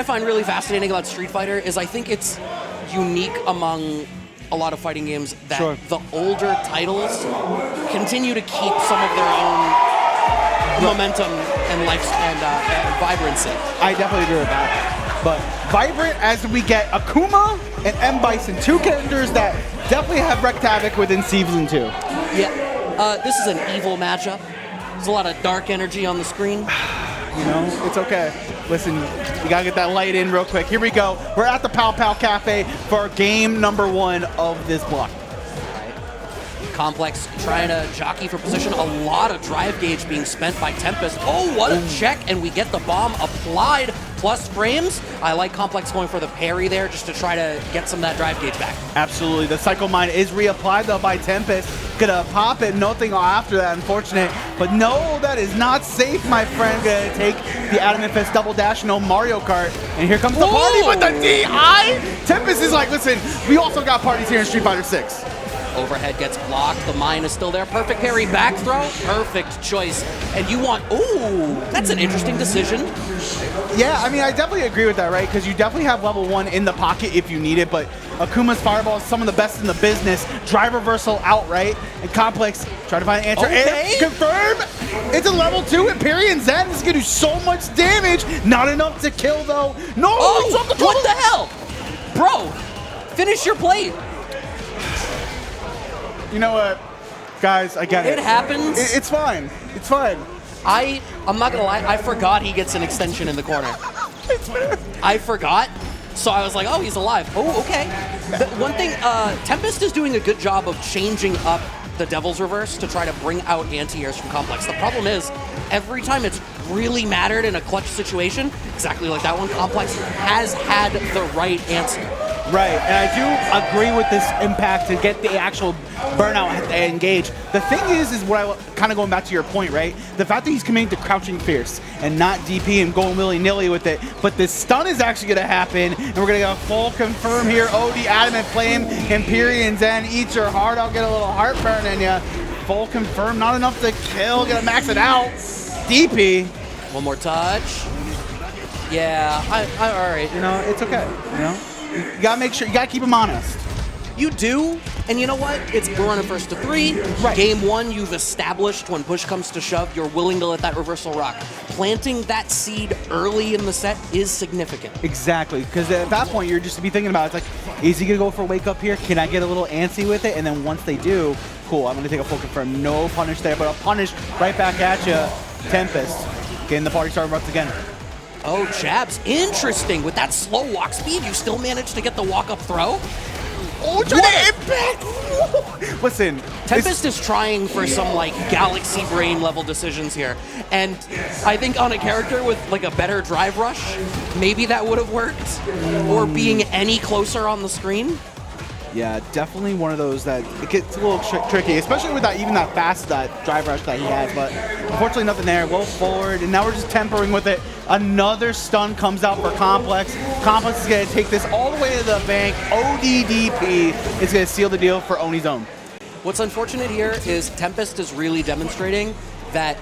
I find really fascinating about Street Fighter is I think it's unique among a lot of fighting games that the older titles continue to keep some of their own momentum and life and vibrancy. I definitely agree with that. But vibrant as we get Akuma and M. Bison, two characters that definitely have wreaked havoc within Season 2. Yeah, this is an evil matchup. There's a lot of dark energy on the screen. You know, it's okay. Listen, we gotta get that light in real quick. Here we go. We're at the Pow Pow Cafe for game number 1 of this block. Complex trying to jockey for position. A lot of drive gauge being spent by Tempest. Oh, what a check, and we get the bomb applied. Plus frames. I like Complex going for the parry there just to try to get some of that drive gauge back. Absolutely. The Psycho Mine is reapplied though by Tempest. Gonna pop it. Nothing after that, unfortunate. But no, that is not safe, my friend. Gonna take the Adamant Fist double dash, no Mario Kart. And here comes the party with the DI. Tempest is like, listen, we also got parties here in Street Fighter 6. Overhead gets blocked. The mine is still there. Perfect parry, back throw. Perfect choice. And you want, ooh, that's an interesting decision. Yeah, I mean, I definitely agree with that, right? Because you definitely have level 1 in the pocket if you need it, but Akuma's Fireball is some of the best in the business. Drive reversal outright, and Complex try to find an answer. Okay. And confirm! It's a level 2 Empyrean Zen. This is going to do so much damage. Not enough to kill, though. No! Oh, what the hell? Bro, finish your plate. You know what? Guys, I get it. It happens. It's fine. It's fine. I'm not gonna lie, I forgot he gets an extension in the corner. I forgot, so I was like, oh, he's alive. Oh, okay. The one thing, Tempest is doing a good job of changing up the Devil's Reverse to try to bring out anti-airs from Complex. The problem is, every time it's really mattered in a clutch situation, exactly like that one, Complex has had the right answer. Right, and I do agree with this impact to get the actual burnout and engage. The thing is what I kind of going back to your point, right? The fact that he's committing to crouching fierce and not DP and going willy-nilly with it, but this stun is actually going to happen, and we're going to get a full confirm here. Oh, the Adamant Flame, Empyrean Zen, eat your heart out, get a little heartburn in ya. Full confirm, not enough to kill, gonna max it out. DP. One more touch. Yeah, all right. You know, it's okay, you know? You gotta make sure, you gotta keep him honest. You do, and you know what? We're running first to 3. Right. Game 1, you've established when push comes to shove, you're willing to let that reversal rock. Planting that seed early in the set is significant. Exactly, because at that point, you're just to be thinking about it. It's like, is he gonna go for a wake up here? Can I get a little antsy with it? And then once they do, cool, I'm gonna take a full confirm. No punish there, but a punish right back at you. Tempest, getting the party started once again. Oh, jabs. Interesting. With that slow walk speed, you still managed to get the walk-up throw? Oh, trying to impact! Listen. Tempest is trying for some, like, galaxy brain level decisions here. And I think on a character with, like, a better drive rush, maybe that would have worked. Or being any closer on the screen. Yeah, definitely one of those that it gets a little tricky, especially with that even that fast drive rush that he has. But unfortunately, nothing there. Well forward, and now we're just tempering with it. Another stun comes out for Complex. Complex is going to take this all the way to the bank. ODDP is going to seal the deal for Oni's own. What's unfortunate here is Tempest is really demonstrating that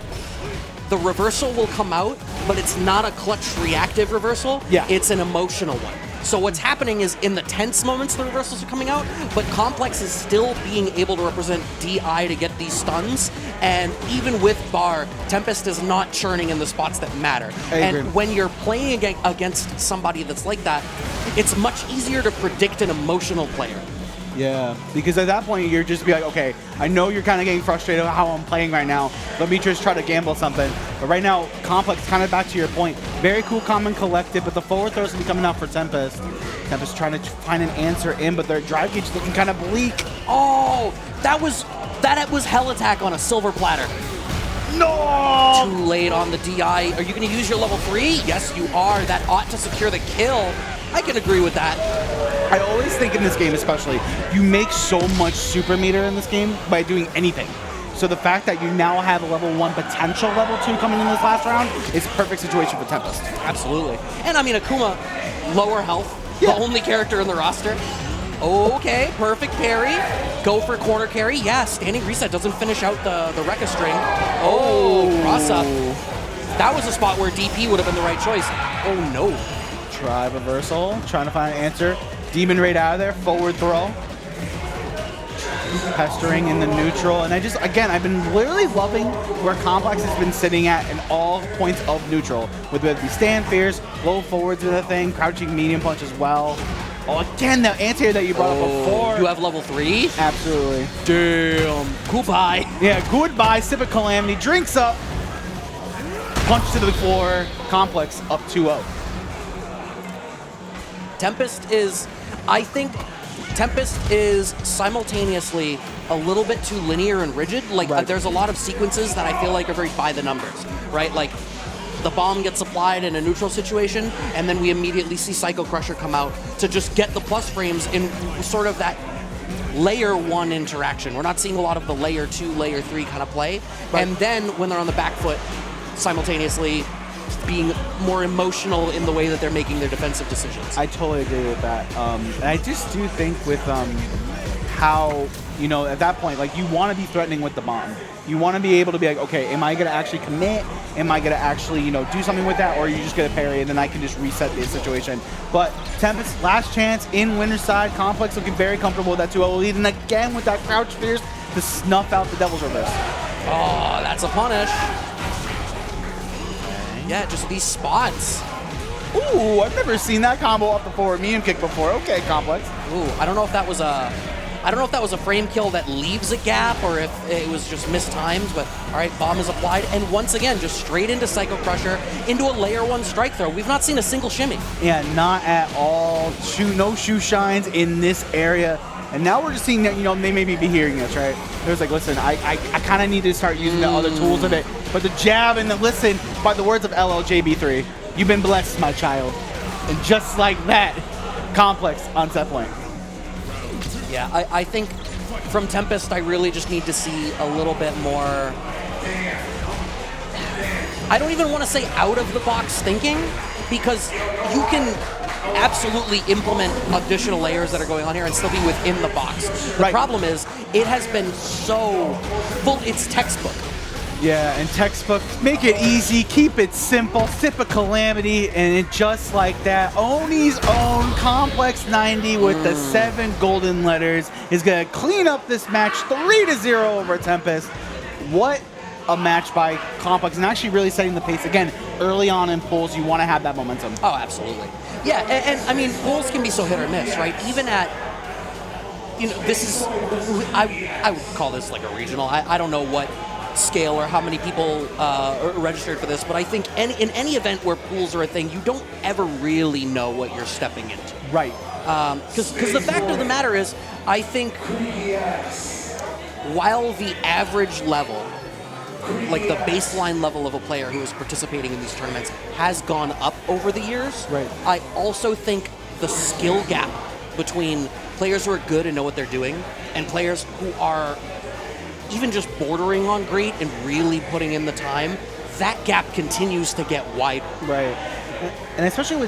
the reversal will come out, but it's not a clutch reactive reversal. Yeah. It's an emotional one. So what's happening is in the tense moments the reversals are coming out, but Complex is still being able to represent DI to get these stuns, and even with bar, Tempest is not churning in the spots that matter. And when you're playing against somebody that's like that, it's much easier to predict an emotional player. Yeah, because at that point, you're just be like, okay, I know you're kind of getting frustrated with how I'm playing right now. Let me just try to gamble something. But right now, Complex, kind of back to your point, very cool, calm, and collected, but the forward throws will be coming out for Tempest. Tempest trying to find an answer in, but their drive gauge is looking kind of bleak. Oh, that was Hell Attack on a silver platter. No! Too late on the DI. Are you going to use your level 3? Yes, you are. That ought to secure the kill. I can agree with that. I always think in this game especially, you make so much super meter in this game by doing anything. So the fact that you now have a level 1 potential level 2 coming in this last round is a perfect situation for Tempest. Absolutely. And I mean, Akuma, lower health, the only character in the roster. Okay, perfect parry. Go for corner carry. Yeah, standing reset doesn't finish out the Rekka string. Oh, cross up. That was a spot where DP would have been the right choice. Oh no. Try reversal, trying to find an answer. Demon Raid out of there, forward throw. Pestering in the neutral, and I've been literally loving where Complex has been sitting at in all points of neutral, with whether it be stand fierce, low forwards with a thing, crouching medium punch as well. Oh, again, the anti-air that you brought up before. You have level 3? Absolutely. Damn. Goodbye. Yeah, goodbye, sip of Calamity, drinks up, punch to the floor, Complex up 2-0. I think Tempest is simultaneously a little bit too linear and rigid. Like, there's a lot of sequences that I feel like are very by the numbers, right? Like, the bomb gets applied in a neutral situation, and then we immediately see Psycho Crusher come out to just get the plus frames in sort of that layer 1 interaction. We're not seeing a lot of the layer 2, layer 3 kind of play. And then when they're on the back foot, simultaneously being more emotional in the way that they're making their defensive decisions. I totally agree with that. And I just do think with how, you know, at that point, like, you want to be threatening with the bomb. You want to be able to be like, okay, am I going to actually commit? Am I going to actually, you know, do something with that? Or are you just going to parry and then I can just reset the situation? But Tempest, last chance in winner's side. Complex looking very comfortable with that 2-0 lead. And again, with that crouch fierce to snuff out the Devil's Reverse. Oh, that's a punish. Yeah, just these spots. Ooh, I've never seen that combo off the forward medium kick before. Okay, Complex. Ooh, I don't know if that was a frame kill that leaves a gap or if it was just mistimed, but all right, bomb is applied, and once again, just straight into Psycho Crusher, into a layer 1 strike throw. We've not seen a single shimmy. Yeah, not at all. No shoe shines in this area. And now we're just seeing that, you know, they maybe be hearing us, right? It was like, listen, I kind of need to start using the other tools of it. But the jab and the listen, by the words of LLJB3, you've been blessed, my child. And just like that, Complex on set point. Yeah, I think from Tempest, I really just need to see a little bit more. I don't even want to say out of the box thinking, because you can absolutely implement additional layers that are going on here and still be within the box. The problem is, it has been so full, it's textbook. Yeah, and textbook, make it easy, keep it simple, sip of Calamity, and it just like that. Oni's own Complex90 with the 7 golden letters is going to clean up this match 3-0 over Tempest. What a match by Complex, and actually really setting the pace. Again, early on in pulls, you want to have that momentum. Oh, absolutely. Yeah, and I mean, pulls can be so hit or miss, right? Even at, you know, this is, I would call this like a regional. I don't know what scale or how many people are registered for this, but I think in any event where pools are a thing, you don't ever really know what you're stepping into. Right. Because the fact of the matter is, I think while the average level, like the baseline level of a player who is participating in these tournaments has gone up over the years, I also think the skill gap between players who are good and know what they're doing and players who are even just bordering on great and really putting in the time, that gap continues to get wider. Right. And especially with